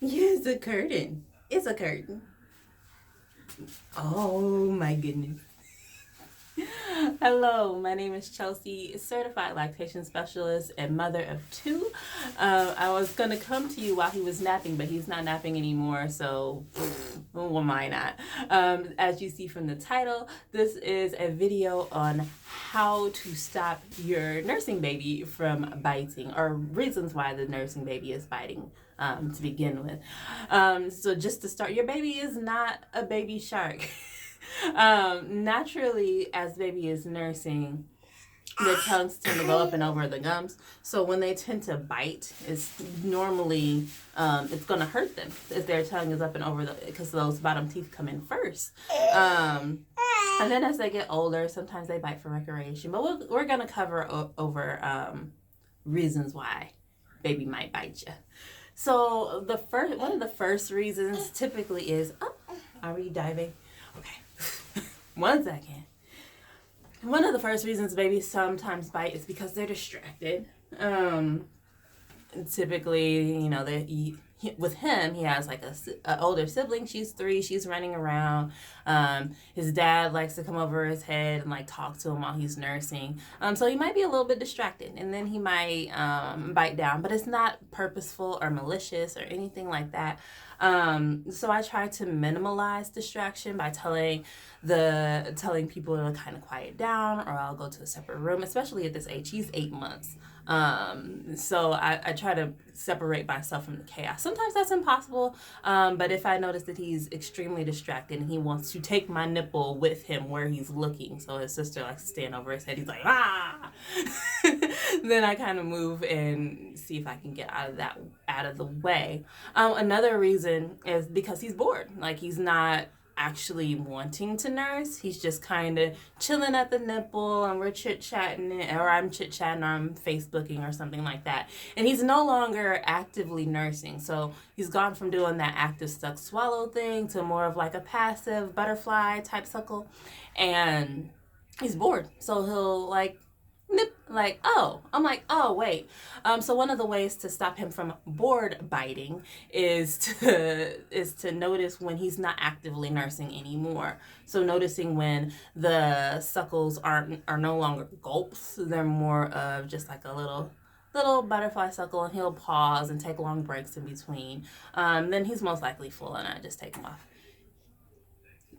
It's a curtain. It's a curtain. Oh my goodness. Hello, my name is Chelsea, certified lactation specialist and mother of two. I was gonna come to you while he was napping, but he's not napping anymore, so why am I not? As you see from the title, this is a video on how to stop your nursing baby from biting, or reasons why the nursing baby is biting. To begin with. So just to start, your baby is not a baby shark. Naturally, as baby is nursing, their tongues tend to go up and over the gums. So when they tend to bite, it's normally it's going to hurt them if their tongue is up and over because those bottom teeth come in first. And then as they get older, sometimes they bite for recreation. But we're going to cover over reasons why baby might bite you. So one of the first reasons typically is, are we diving? Okay. 1 second. One of the first reasons babies sometimes bite is because they're distracted. Typically, with him, he has like a older sibling. She's 3. She's running around. His dad likes to come over his head and like talk to him while he's nursing. So he might be a little bit distracted, and then he might bite down. But it's not purposeful or malicious or anything like that. So I try to minimize distraction by telling people to kind of quiet down, or I'll go to a separate room, especially at this age. He's 8 months. So I try to separate myself from the chaos. Sometimes that's impossible, but if I notice that he's extremely distracted and he wants to take my nipple with him where he's looking, so his sister likes to stand over his head, he's like, ah! Then I kind of move and see if I can get out of the way. Another reason is because he's bored. Like, he's not actually wanting to nurse. He's just kind of chilling at the nipple, and we're chit-chatting, or I'm chit-chatting, or I'm Facebooking or something like that. And he's no longer actively nursing. So he's gone from doing that active suck swallow thing to more of like a passive butterfly type suckle. And he's bored. So he'll like nip, like, oh, I'm like, oh, wait. So one of the ways to stop him from bored biting is to notice when he's not actively nursing anymore. So noticing when the suckles are no longer gulps, they're more of just like a little butterfly suckle, and he'll pause and take long breaks in between. Then he's most likely full, and I just take him off.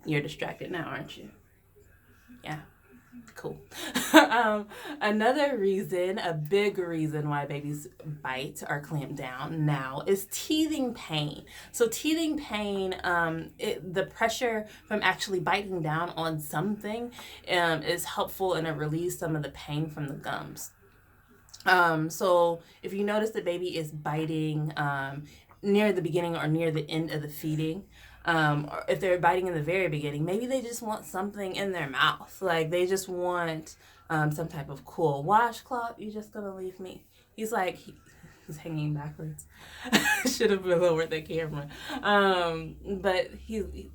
You're distracted now, aren't you? Yeah. Cool. Another reason, a big reason why babies bite or clamp down now is teething pain. So teething pain, the pressure from actually biting down on something is helpful, and it relieves some of the pain from the gums. So if you notice the baby is biting near the beginning or near the end of the feeding, or if they're biting in the very beginning, maybe they just want something in their mouth. Like, they just want some type of cool washcloth. You just gonna leave me? He's like, he's hanging backwards. Should have lowered the camera. But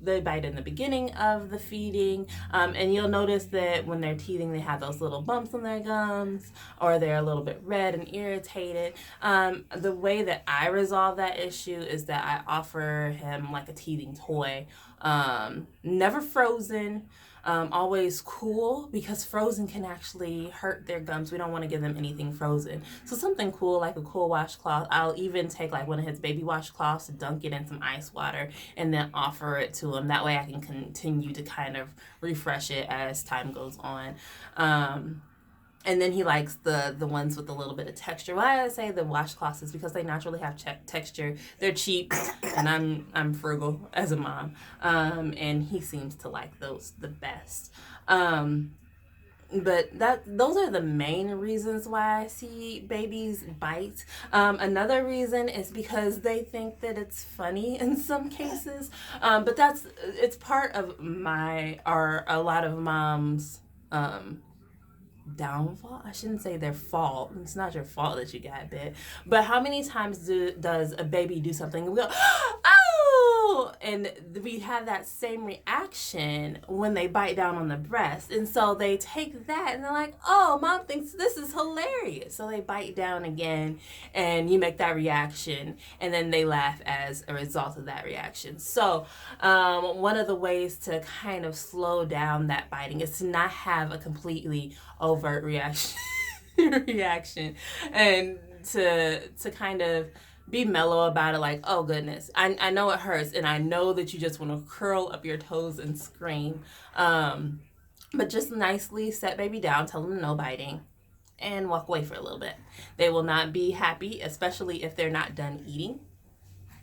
they bite in the beginning of the feeding, and you'll notice that when they're teething, they have those little bumps on their gums, or they're a little bit red and irritated. The way that I resolve that issue is that I offer him like a teething toy, never frozen. Always cool, because frozen can actually hurt their gums. We don't want to give them anything frozen. So something cool, like a cool washcloth. I'll even take like one of his baby washcloths, dunk it in some ice water, and then offer it to him. That way I can continue to kind of refresh it as time goes on. And then he likes the ones with a little bit of texture. Why I say the washcloths is because they naturally have texture. They're cheap, and I'm frugal as a mom. And he seems to like those the best. But those are the main reasons why I see babies bite. Another reason is because they think that it's funny in some cases. But it's part of a lot of moms' downfall. I shouldn't say their fault. It's not your fault that you got bit. But how many times does a baby do something and we go, oh, people, and we have that same reaction when they bite down on the breast. And so they take that and they're like, oh, mom thinks this is hilarious. So they bite down again, and you make that reaction, and then they laugh as a result of that reaction. So one of the ways to kind of slow down that biting is to not have a completely overt reaction, and to kind of be mellow about it, like, oh goodness, I know it hurts, and I know that you just want to curl up your toes and scream, but just nicely set baby down, tell them no biting, and walk away for a little bit. They will not be happy, especially if they're not done eating.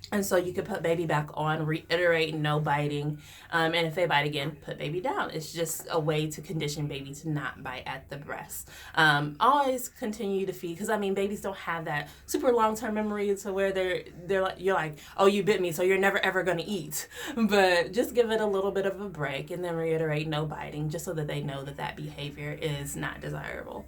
And so you can put baby back on, reiterate no biting, and if they bite again, put baby down. It's just a way to condition baby to not bite at the breast. Always continue to feed, because I mean, babies don't have that super long-term memory to where they're like, you're like, oh, you bit me, so you're never ever going to eat. But just give it a little bit of a break, and then reiterate no biting, just so that they know that that behavior is not desirable.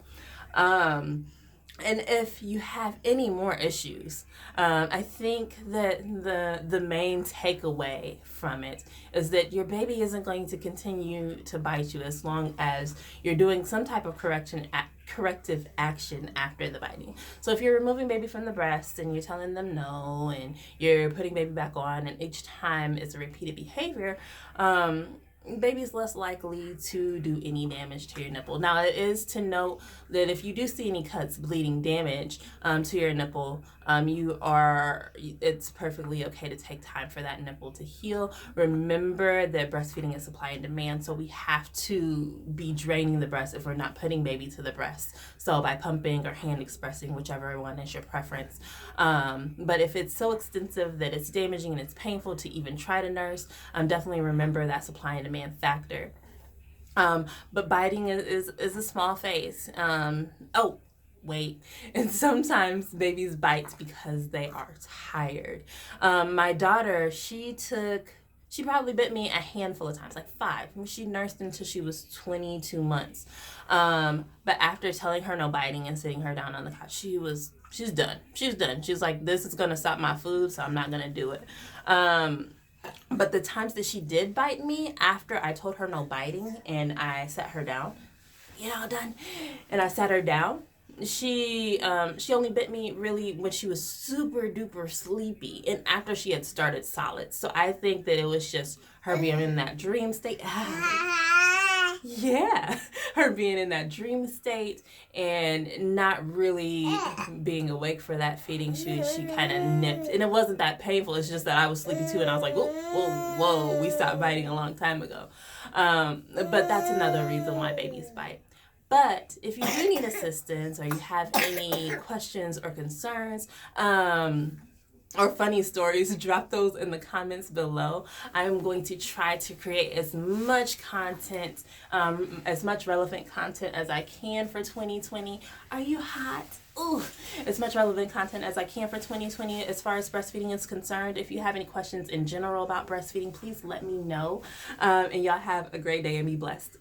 And if you have any more issues, I think that the main takeaway from it is that your baby isn't going to continue to bite you as long as you're doing some type of corrective action after the biting. So if you're removing baby from the breast and you're telling them no, and you're putting baby back on, and each time it's a repeated behavior, baby's less likely to do any damage to your nipple. Now, it is to note that if you do see any cuts, bleeding, damage to your nipple, it's perfectly okay to take time for that nipple to heal. Remember that breastfeeding is supply and demand, so we have to be draining the breast if we're not putting baby to the breast. So by pumping or hand expressing, whichever one is your preference. But if it's so extensive that it's damaging and it's painful to even try to nurse, definitely remember that supply and demand factor. But biting is a small phase. And sometimes babies bite because they are tired. My daughter, she probably bit me a handful of times, like 5. She nursed until she was 22 months. But after telling her no biting and sitting her down on the couch, she's done. She's done. She's like, this is going to stop my food, so I'm not going to do it. But the times that she did bite me after I told her no biting and I sat her down, done, and I sat her down, she only bit me really when she was super duper sleepy and after she had started solids. So I think that it was just her being in that dream state. Yeah, her being in that dream state and not really being awake for that feeding. She kind of nipped, and it wasn't that painful. It's just that I was sleepy too, and I was like, whoa, we stopped biting a long time ago. But that's another reason why babies bite. But if you do need assistance, or you have any questions or concerns, or funny stories, drop those in the comments below. I'm going to try to create as much content, as much relevant content as I can for 2020. Are you hot? Ooh, as much relevant content as I can for 2020 as far as breastfeeding is concerned. If you have any questions in general about breastfeeding, please let me know. And y'all have a great day and be blessed.